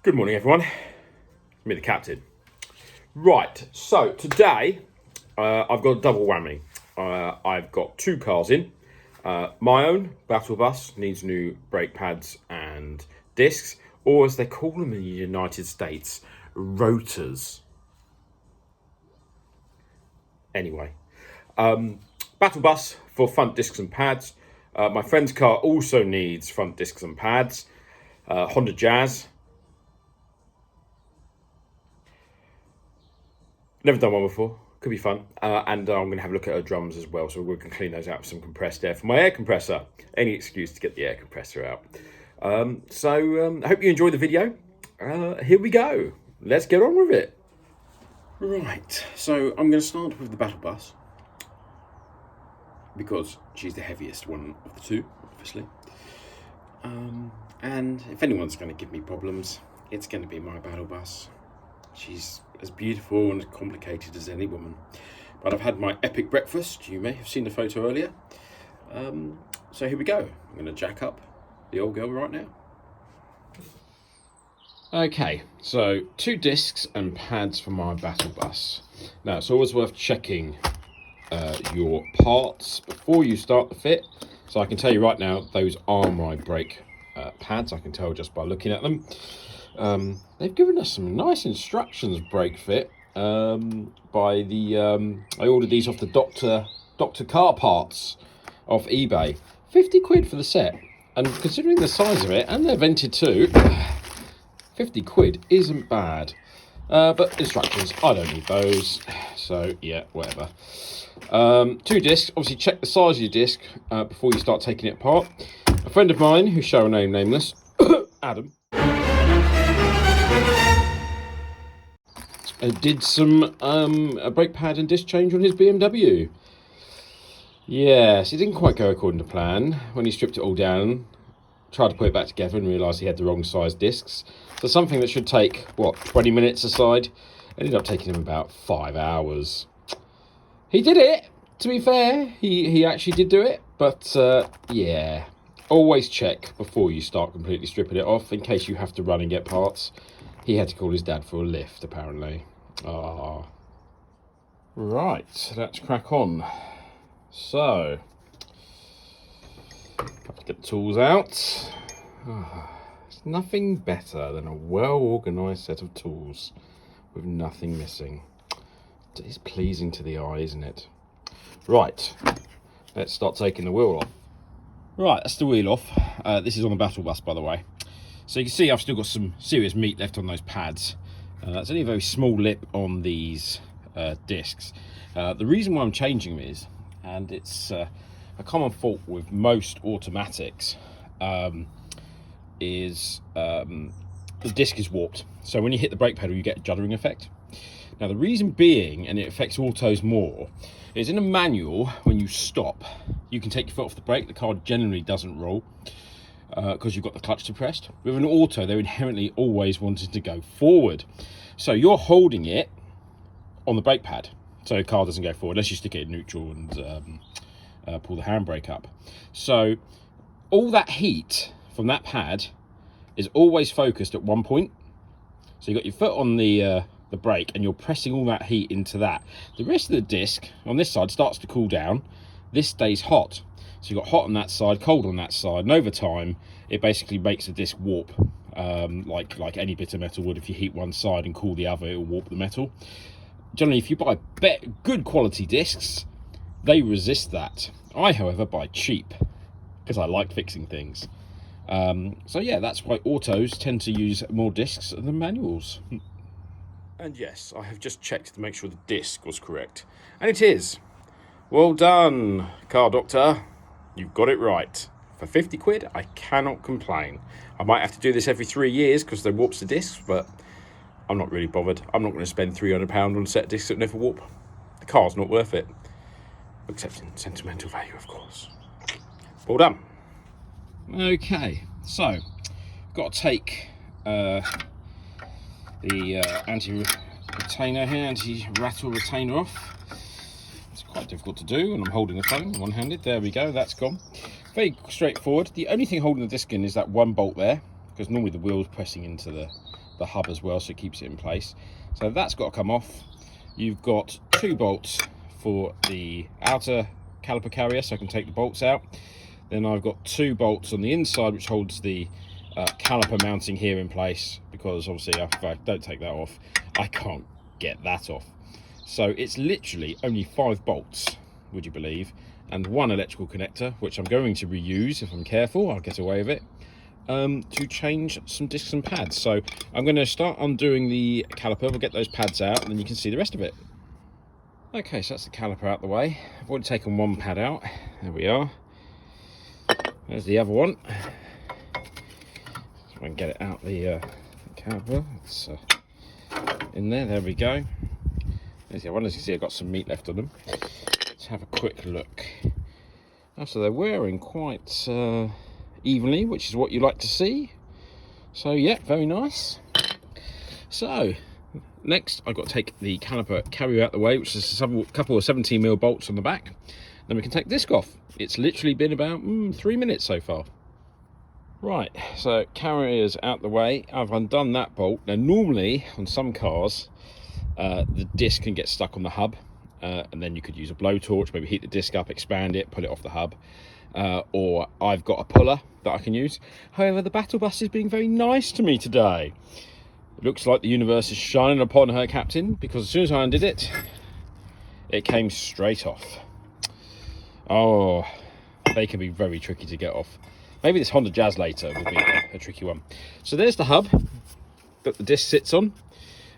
Good morning, everyone. Me, the captain. Right, so today I've got a double whammy. I've got two cars in. My own Battle Bus needs new brake pads and discs, or as they call them in the United States, rotors. Anyway, Battle Bus for front discs and pads. My friend's car also needs front discs and pads. Honda Jazz. Never done one before. Could be fun. And I'm going to have a look at her drums as well, so we can clean those out with some compressed air for my air compressor. Any excuse to get the air compressor out. I hope you enjoyed the video. Here we go. Let's get on with it. Right, so I'm going to start with the Battle Bus, because she's the heaviest one of the two, obviously. And if anyone's going to give me problems, it's going to be my Battle Bus. She's as beautiful and as complicated as any woman. But I've had my epic breakfast. You may have seen the photo earlier. So here we go. I'm going to jack up the old girl right now. Okay, so 2 discs and pads for my Battle Bus. Now, it's always worth checking your parts before you start the fit. So I can tell you right now, those are my brake pads. I can tell just by looking at them. They've given us some nice instructions, brake fit. I ordered these off the Dr. Car Parts off eBay. 50 quid for the set. And considering the size of it, and they're vented too, 50 quid isn't bad. But instructions, I don't need those. So yeah, whatever. 2 discs, obviously check the size of your disc before you start taking it apart. A friend of mine, who shall remain nameless, Adam, did some a brake pad and disc change on his BMW. Yes, it didn't quite go according to plan. When he stripped it all down, tried to put it back together and realised he had the wrong size discs. So something that should take, 20 minutes aside, ended up taking him about 5 hours. He did it, to be fair. He actually did do it. But, yeah, always check before you start completely stripping it off, in case you have to run and get parts. He had to call his dad for a lift, apparently. Right, let's crack on. So, got to get the tools out. There's nothing better than a well-organised set of tools with nothing missing. It is pleasing to the eye, isn't it? Right, let's start taking the wheel off. Right, that's the wheel off. This is on the Battle Bus, by the way. So you can see I've still got some serious meat left on those pads. It's only a very small lip on these discs. The reason why I'm changing them is, and it's a common fault with most automatics, is the disc is warped. So when you hit the brake pedal, you get a juddering effect. Now the reason being, and it affects autos more, is in a manual, when you stop, you can take your foot off the brake. The car generally doesn't roll, because you've got the clutch depressed. With an auto, they're inherently always wanting to go forward. So you're holding it on the brake pad, so the car doesn't go forward, unless you stick it in neutral and pull the handbrake up. So all that heat from that pad is always focused at one point. So you've got your foot on the brake, and you're pressing all that heat into that. The rest of the disc on this side starts to cool down. This stays hot. So you've got hot on that side, cold on that side, and over time, it basically makes the disc warp, like any bit of metal would. If you heat one side and cool the other, it will warp the metal. Generally, if you buy good quality discs, they resist that. I, however, buy cheap, because I like fixing things. So yeah, that's why autos tend to use more discs than manuals. And yes, I have just checked to make sure the disc was correct. And it is. Well done, car doctor. You've got it right. For 50 quid, I cannot complain. I might have to do this every 3 years because they warps the discs, but I'm not really bothered. I'm not going to spend £300 on a set of discs that never warp. The car's not worth it. Except in sentimental value, of course. Well done. Okay, so got to take the anti-retainer here, anti-rattle retainer off. It's quite difficult to do, and I'm holding the phone one-handed. There we go, that's gone. Very straightforward. The only thing holding the disc in is that one bolt there, because normally the wheel's pressing into the the hub as well, so it keeps it in place. So that's got to come off. You've got 2 bolts for the outer caliper carrier, so I can take the bolts out. Then I've got 2 bolts on the inside which holds the caliper mounting here in place, because obviously if I don't take that off I can't get that off. So it's literally only 5 bolts, would you believe, and 1 electrical connector, which I'm going to reuse if I'm careful. I'll get away with it, to change some discs and pads. So I'm going to start undoing the caliper. We'll get those pads out and then you can see the rest of it. Okay, so that's the caliper out the way. I've already taken 1 pad out. There we are. There's the other one. So I can get it out the caliper. It's in there. There we go. There's the other one. As you can see, I've got some meat left on them. Let's have a quick look. Oh, so they're wearing quite evenly, which is what you like to see. So yeah, very nice. So next I've got to take the caliper carrier out the way, which is a couple of 17mm bolts on the back. Then we can take the disc off. It's literally been about 3 minutes so far. Right, so carrier's out the way. I've undone that bolt. Now normally on some cars the disc can get stuck on the hub, and then you could use a blowtorch, maybe heat the disc up, expand it, pull it off the hub, or I've got a puller that I can use. However, the Battle Bus is being very nice to me today. It looks like the universe is shining upon her captain, because as soon as I undid it, it came straight off. Oh, they can be very tricky to get off. Maybe this Honda Jazz later will be a tricky one. So there's the hub that the disc sits on,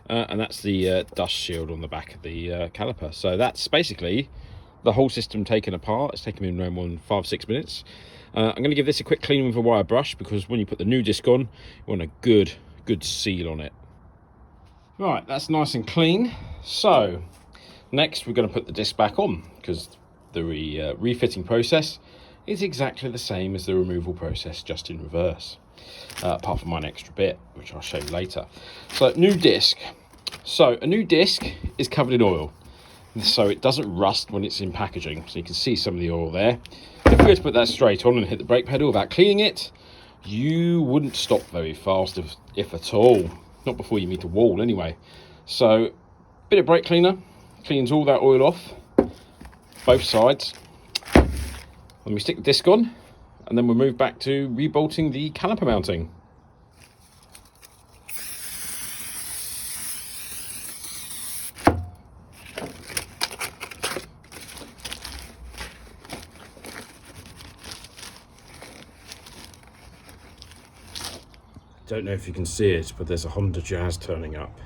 and that's the dust shield on the back of the caliper. So that's basically the whole system taken apart. It's taken me no more than 5-6 minutes. I'm going to give this a quick clean with a wire brush, because when you put the new disc on, you want a good seal on it. Right, that's nice and clean. So next we're going to put the disc back on, because the refitting process is exactly the same as the removal process, just in reverse, apart from one extra bit, which I'll show you later. So new disc. So a new disc is covered in oil, so it doesn't rust when it's in packaging. So you can see some of the oil there. If we were to put that straight on and hit the brake pedal without cleaning it, you wouldn't stop very fast, if at all. Not before you meet a wall anyway. So a bit of brake cleaner cleans all that oil off, both sides. And we stick the disc on, and then we'll move back to rebolting the caliper mounting. Don't know if you can see it, but there's a Honda Jazz turning up.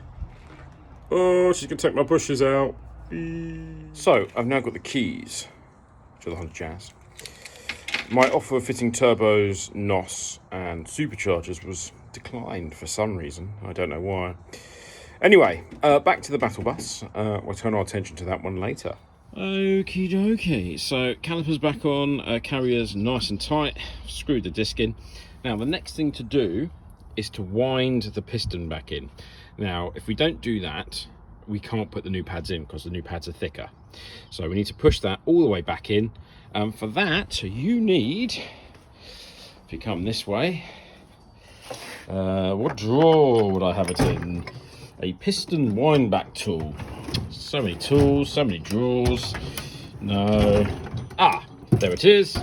Oh, she's gonna take my bushes out. So I've now got the keys to the Honda Jazz. My offer of fitting turbos, NOS and superchargers was declined for some reason. I don't know why. Anyway, back to the Battle Bus. We'll turn our attention to that one later. Okie dokie. So caliper's back on, carrier's nice and tight. Screwed the disc in. Now the next thing to do is to wind the piston back in. Now if we don't do that, we can't put the new pads in, because the new pads are thicker. So we need to push that all the way back in. For that, you need, if you come this way, what drawer would I have it in? A piston wind back tool. So many tools, so many drawers. No. Ah, there it is.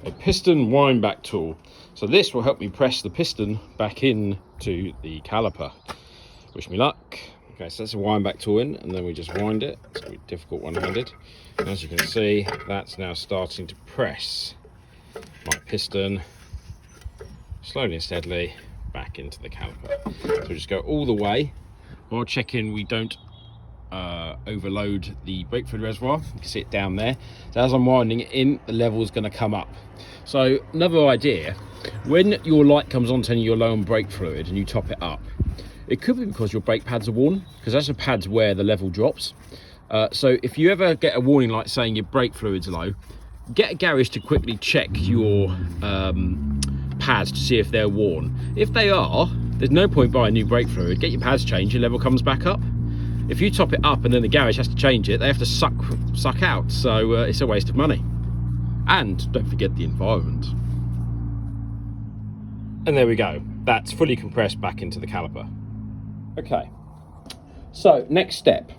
A piston wind back tool. So this will help me press the piston back in to the caliper. Wish me luck. Okay, so that's a wind back tool in, and then we just wind it. It's going to be difficult one-handed. And as you can see, that's now starting to press my piston slowly and steadily back into the caliper. So we just go all the way while checking we don't overload the brake fluid reservoir. You can see it down there. So as I'm winding it in, the level is going to come up. So another idea, when your light comes on telling you you're low on brake fluid and you top it up, it could be because your brake pads are worn, because as the pads wear, the level drops. So if you ever get a warning light saying your brake fluid's low, get a garage to quickly check your pads to see if they're worn. If they are, there's no point buying new brake fluid. Get your pads changed, your level comes back up. If you top it up and then the garage has to change it, they have to suck out, so it's a waste of money. And don't forget the environment. And there we go, that's fully compressed back into the caliper. Okay, so next step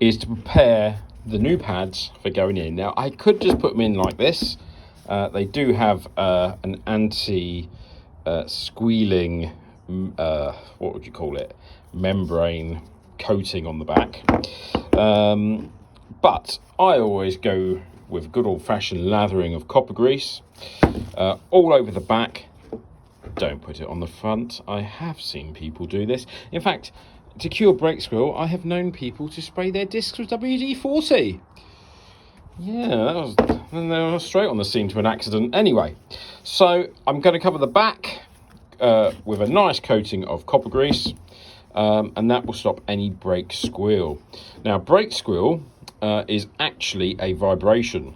is to prepare the new pads for going in. Now I could just put them in like this. They do have an anti squealing, what would you call it, membrane coating on the back. But I always go with good old-fashioned lathering of copper grease all over the back. Don't put it on the front. I have seen people do this. In fact, to cure brake squeal, I have known people to spray their discs with WD-40. Yeah, and they were straight on the scene to an accident. Anyway, so I'm going to cover the back with a nice coating of copper grease, and that will stop any brake squeal. Now, brake squeal is actually a vibration.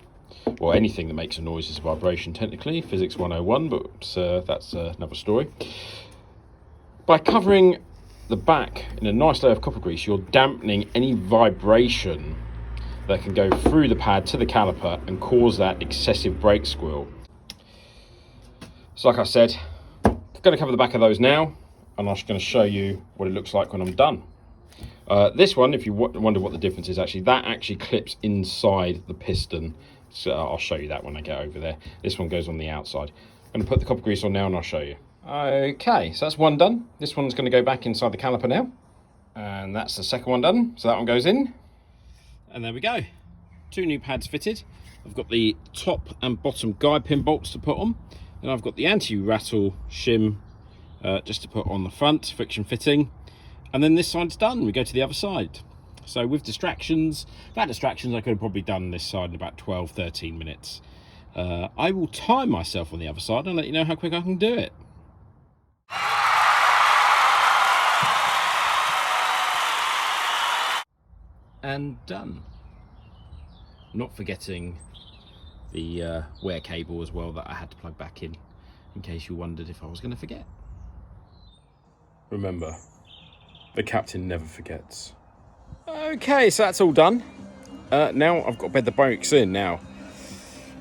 Well, anything that makes a noise is a vibration, technically, Physics 101, but that's another story. By covering the back in a nice layer of copper grease, you're dampening any vibration that can go through the pad to the caliper and cause that excessive brake squeal. So like I said, I'm going to cover the back of those now, and I'm just going to show you what it looks like when I'm done. This one, if you wonder what the difference is, actually, that actually clips inside the piston. So I'll show you that when I get over there. This one goes on the outside. I'm going to put the copper grease on now and I'll show you. Okay, so that's one done. This one's going to go back inside the caliper now. And that's the second one done. So that one goes in. And there we go. 2 new pads fitted. I've got the top and bottom guide pin bolts to put on. And I've got the anti-rattle shim just to put on the front, friction fitting. And then this side's done. We go to the other side. So with distractions, without distractions, I could have probably done this side in about 12, 13 minutes. I will time myself on the other side and let you know how quick I can do it. And done. Not forgetting the wear cable as well that I had to plug back in case you wondered if I was going to forget. Remember, the captain never forgets. Okay, so that's all done. Now I've got to bed the brakes in. Now,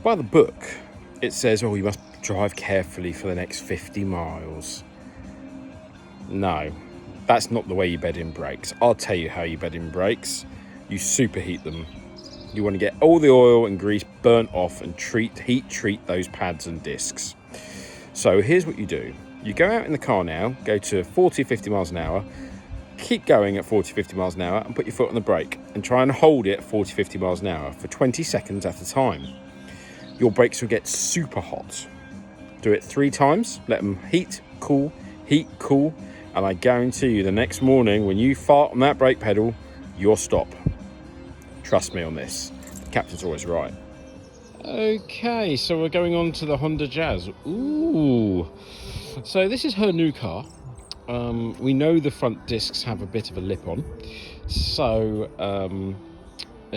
by the book, it says, oh, you must drive carefully for the next 50 miles. No, that's not the way you bed in brakes. I'll tell you how you bed in brakes. You superheat them. You want to get all the oil and grease burnt off and heat treat those pads and discs. So here's what you do. You go out in the car now, go to 40, 50 miles an hour, keep going at 40, 50 miles an hour and put your foot on the brake and try and hold it at 40, 50 miles an hour for 20 seconds at a time. Your brakes will get super hot. Do it 3 times, let them heat, cool, and I guarantee you the next morning when you fart on that brake pedal, you'll stop. Trust me on this. The captain's always right. Okay, so we're going on to the Honda Jazz. Ooh. So this is her new car. We know the front discs have a bit of a lip on. So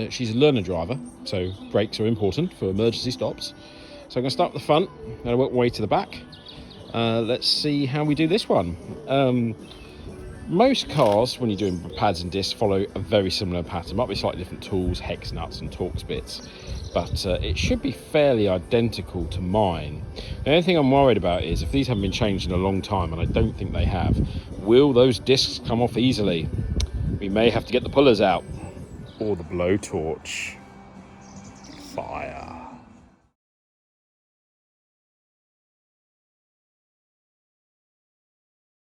she's a learner driver, so brakes are important for emergency stops. So I'm going to start with the front, and I work my way to the back. Let's see how we do this one. Most cars, when you're doing pads and discs, follow a very similar pattern. Might be slightly different tools, hex nuts and Torx bits, but it should be fairly identical to mine. The only thing I'm worried about is if these haven't been changed in a long time, and I don't think they have, will those discs come off easily? We may have to get the pullers out. Or the blowtorch. Fire.